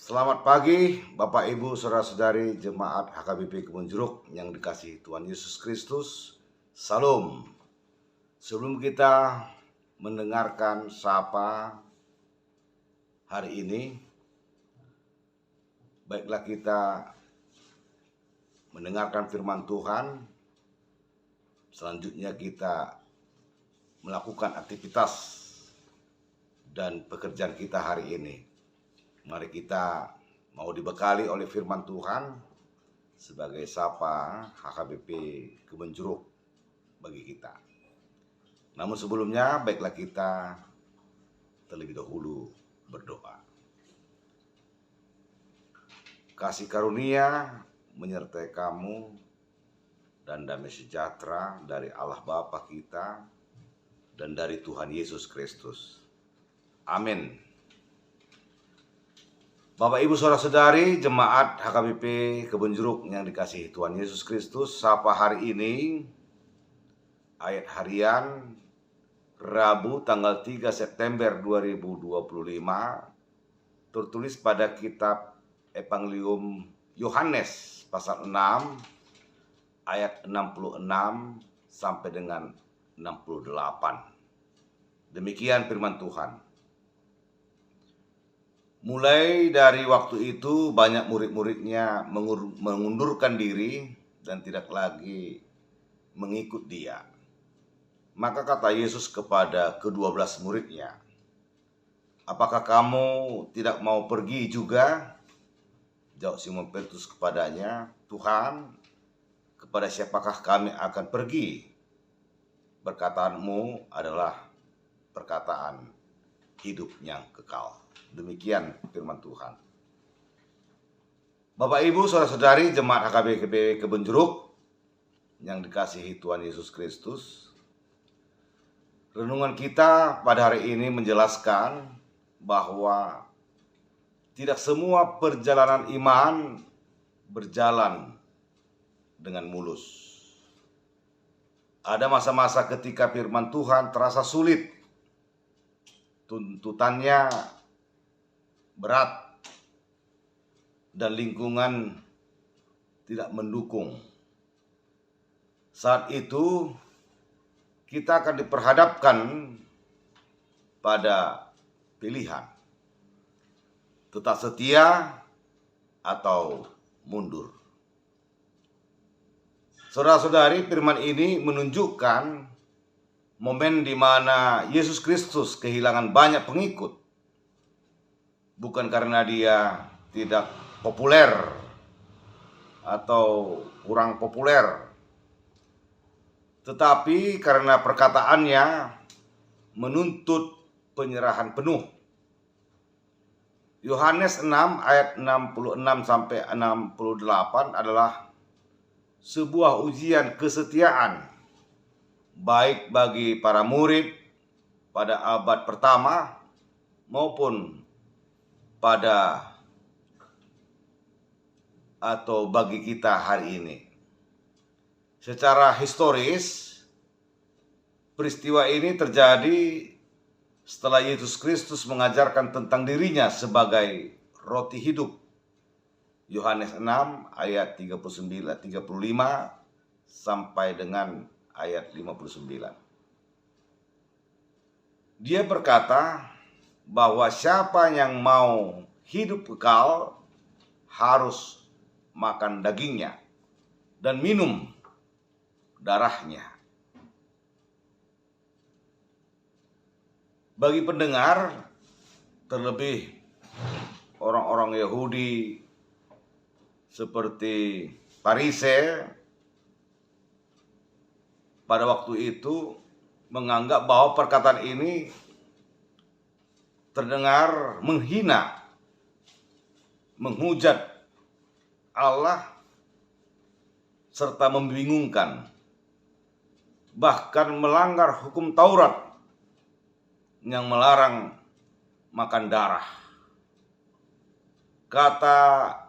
Selamat pagi Bapak Ibu Saudara-saudari Jemaat HKBP Kebun Jeruk yang dikasihi Tuhan Yesus Kristus. Salam. Sebelum kita mendengarkan sapa hari ini, baiklah kita mendengarkan firman Tuhan. Selanjutnya kita melakukan aktivitas dan pekerjaan kita hari ini. Mari kita mau dibekali oleh firman Tuhan sebagai sapa HKBP Kebun Jeruk bagi kita. Namun sebelumnya baiklah kita terlebih dahulu berdoa. Kasih karunia menyertai kamu dan damai sejahtera dari Allah Bapa kita dan dari Tuhan Yesus Kristus. Amin. Bapak Ibu Saudara-saudari Jemaat HKBP Kebun Jeruk yang dikasihi Tuhan Yesus Kristus, sapa hari ini ayat harian Rabu tanggal 3 September 2025 tertulis pada kitab Evangelium Yohanes pasal 6 ayat 66 sampai dengan 68. Demikian firman Tuhan. Mulai dari waktu itu banyak murid-muridnya mengundurkan diri dan tidak lagi mengikut dia. Maka kata Yesus kepada ke-12 muridnya, "Apakah kamu tidak mau pergi juga?" Jawab Simon Petrus kepadanya, "Tuhan, kepada siapakah kami akan pergi? Perkataanmu adalah perkataan hidup yang kekal." Demikian firman Tuhan. Bapak Ibu Saudara-saudari Jemaat HKBP Kebun Jeruk yang dikasihi Tuhan Yesus Kristus, renungan kita pada hari ini menjelaskan bahwa tidak semua perjalanan iman berjalan dengan mulus. Ada masa-masa ketika firman Tuhan terasa sulit, tuntutannya berat, dan lingkungan tidak mendukung. Saat itu kita akan diperhadapkan pada pilihan, tetap setia atau mundur. Saudara-saudari, firman ini menunjukkan momen di mana Yesus Kristus kehilangan banyak pengikut. Bukan karena dia tidak populer atau kurang populer, tetapi karena perkataannya menuntut penyerahan penuh. Yohanes 6 ayat 66 sampai 68 adalah sebuah ujian kesetiaan baik bagi para murid pada abad pertama maupun pada atau bagi kita hari ini. Secara historis, peristiwa ini terjadi setelah Yesus Kristus mengajarkan tentang dirinya sebagai roti hidup. Yohanes 6 ayat 35 sampai dengan ayat 59. Dia berkata bahwa siapa yang mau hidup kekal harus makan dagingnya dan minum darahnya. Bagi pendengar, terlebih orang-orang Yahudi seperti Farisei pada waktu itu menganggap bahwa perkataan ini terdengar menghina, menghujat Allah, serta membingungkan, bahkan melanggar hukum Taurat yang melarang makan darah. Kata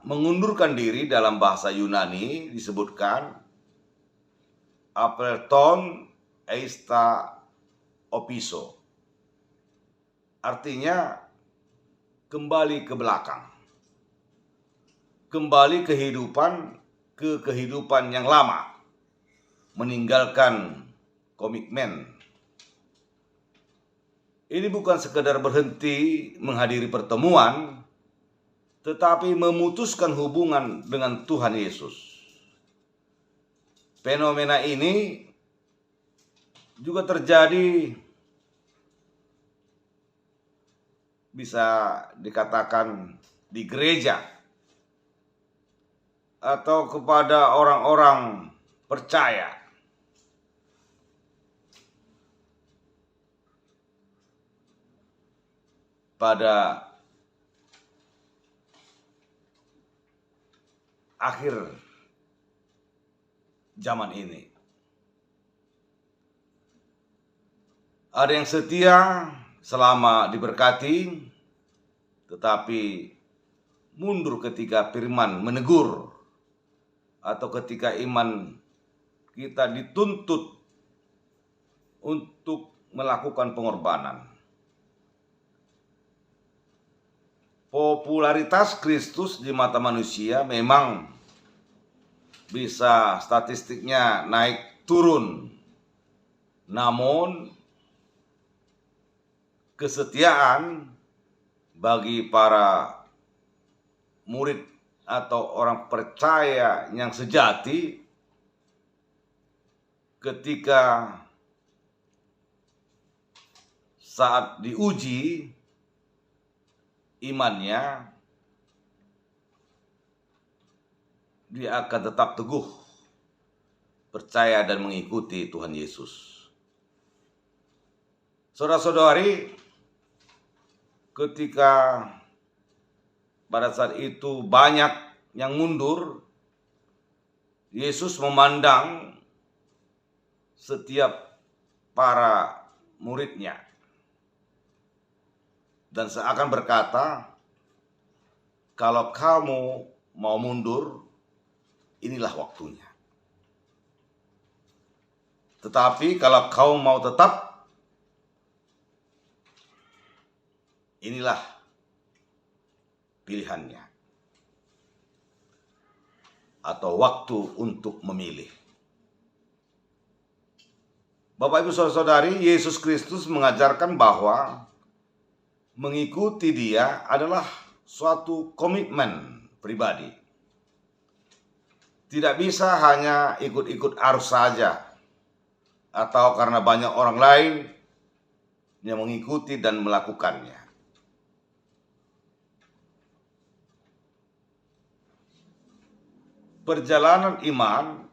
mengundurkan diri dalam bahasa Yunani disebutkan apelton eista opiso. Artinya kembali ke belakang. kembali ke kehidupan yang lama, meninggalkan komitmen. Ini bukan sekedar berhenti menghadiri pertemuan, tetapi memutuskan hubungan dengan Tuhan Yesus. Fenomena ini juga terjadi, bisa dikatakan, di gereja atau kepada orang-orang percaya. Pada akhir zaman ini, ada yang setia selama diberkati, tetapi mundur ketika firman menegur, atau ketika iman kita dituntut untuk melakukan pengorbanan. Popularitas Kristus di mata manusia memang bisa statistiknya naik turun, namun kesetiaan bagi para murid atau orang percaya yang sejati ketika saat diuji imannya, dia akan tetap teguh percaya dan mengikuti Tuhan Yesus. Saudara-saudari, ketika pada saat itu banyak yang mundur, Yesus memandang setiap para muridnya dan seakan berkata, kalau kamu mau mundur, inilah waktunya. Tetapi kalau kau mau tetap, inilah pilihannya. Atau waktu untuk memilih. Bapak Ibu Saudara-saudari, Yesus Kristus mengajarkan bahwa mengikuti Dia adalah suatu komitmen pribadi. Tidak bisa hanya ikut-ikut arus saja, atau karena banyak orang lain yang mengikuti dan melakukannya. Perjalanan iman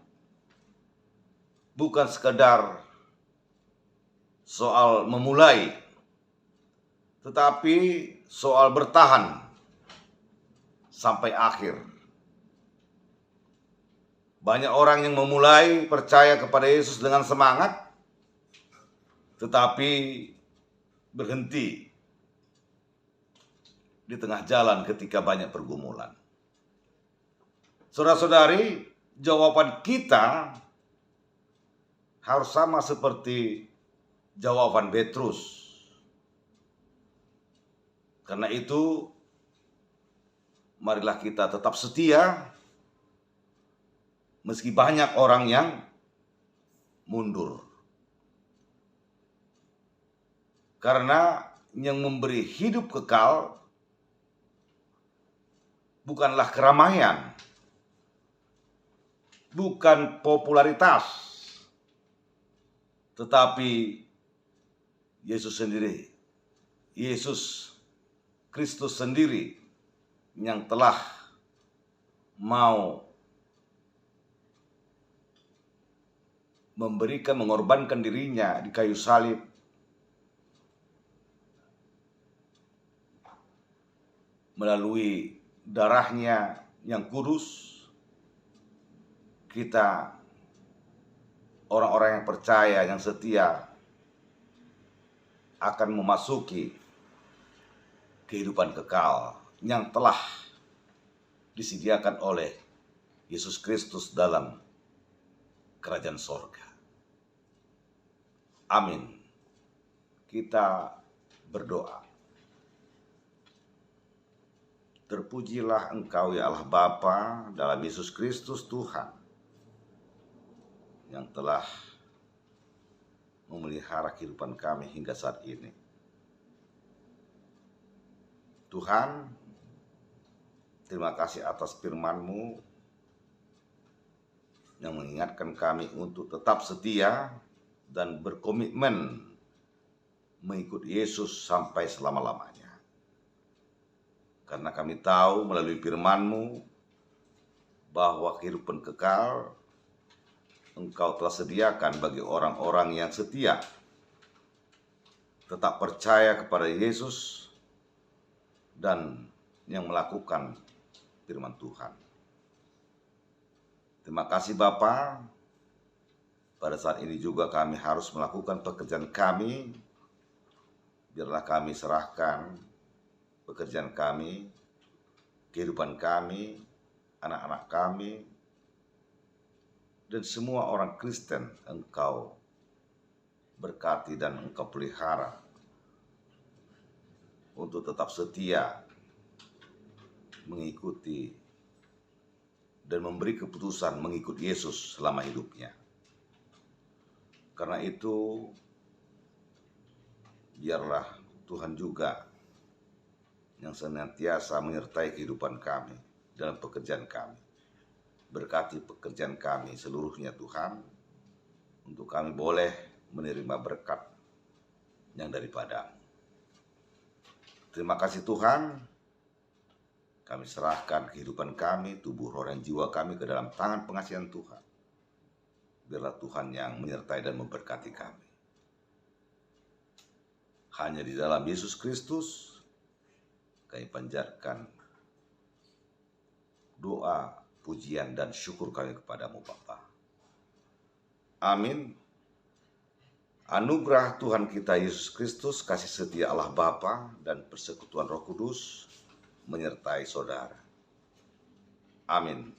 bukan sekedar soal memulai, tetapi soal bertahan sampai akhir. Banyak orang yang memulai percaya kepada Yesus dengan semangat, tetapi berhenti di tengah jalan ketika banyak pergumulan. Saudara-saudari, jawaban kita harus sama seperti jawaban Petrus. Karena itu, marilah kita tetap setia meski banyak orang yang mundur. Karena yang memberi hidup kekal bukanlah keramaian, bukan popularitas, tetapi Yesus sendiri, Yesus Kristus sendiri yang telah mau mengorbankan dirinya di kayu salib melalui darahnya yang kudus. Kita orang-orang yang percaya, yang setia akan memasuki kehidupan kekal yang telah disediakan oleh Yesus Kristus dalam kerajaan sorga. Amin. Kita berdoa. Terpujilah Engkau ya Allah Bapa dalam Yesus Kristus Tuhan, yang telah memelihara kehidupan kami hingga saat ini. Tuhan, terima kasih atas firman-Mu yang mengingatkan kami untuk tetap setia dan berkomitmen mengikut Yesus sampai selama-lamanya. Karena kami tahu melalui firman-Mu bahwa kehidupan kekal Engkau telah sediakan bagi orang-orang yang setia, tetap percaya kepada Yesus, dan yang melakukan firman Tuhan. Terima kasih Bapa. Pada saat ini juga kami harus melakukan pekerjaan kami. Biarlah kami serahkan pekerjaan kami, kehidupan kami, anak-anak kami, dan semua orang Kristen Engkau berkati dan Engkau pelihara untuk tetap setia mengikuti dan memberi keputusan mengikut Yesus selama hidupnya. Karena itu, biarlah Tuhan juga yang senantiasa menyertai kehidupan kami dalam pekerjaan kami. Berkati pekerjaan kami seluruhnya Tuhan, untuk kami boleh menerima berkat yang daripada-Mu. Terima kasih Tuhan, kami serahkan kehidupan kami, tubuh, roh, dan jiwa kami ke dalam tangan pengasihan Tuhan. Biarlah Tuhan yang menyertai dan memberkati kami. Hanya di dalam Yesus Kristus kami panjatkan doa, pujian, dan syukur kami kepadamu Bapa. Amin. Anugerah Tuhan kita Yesus Kristus, kasih setia Allah Bapa, dan persekutuan Roh Kudus menyertai saudara. Amin.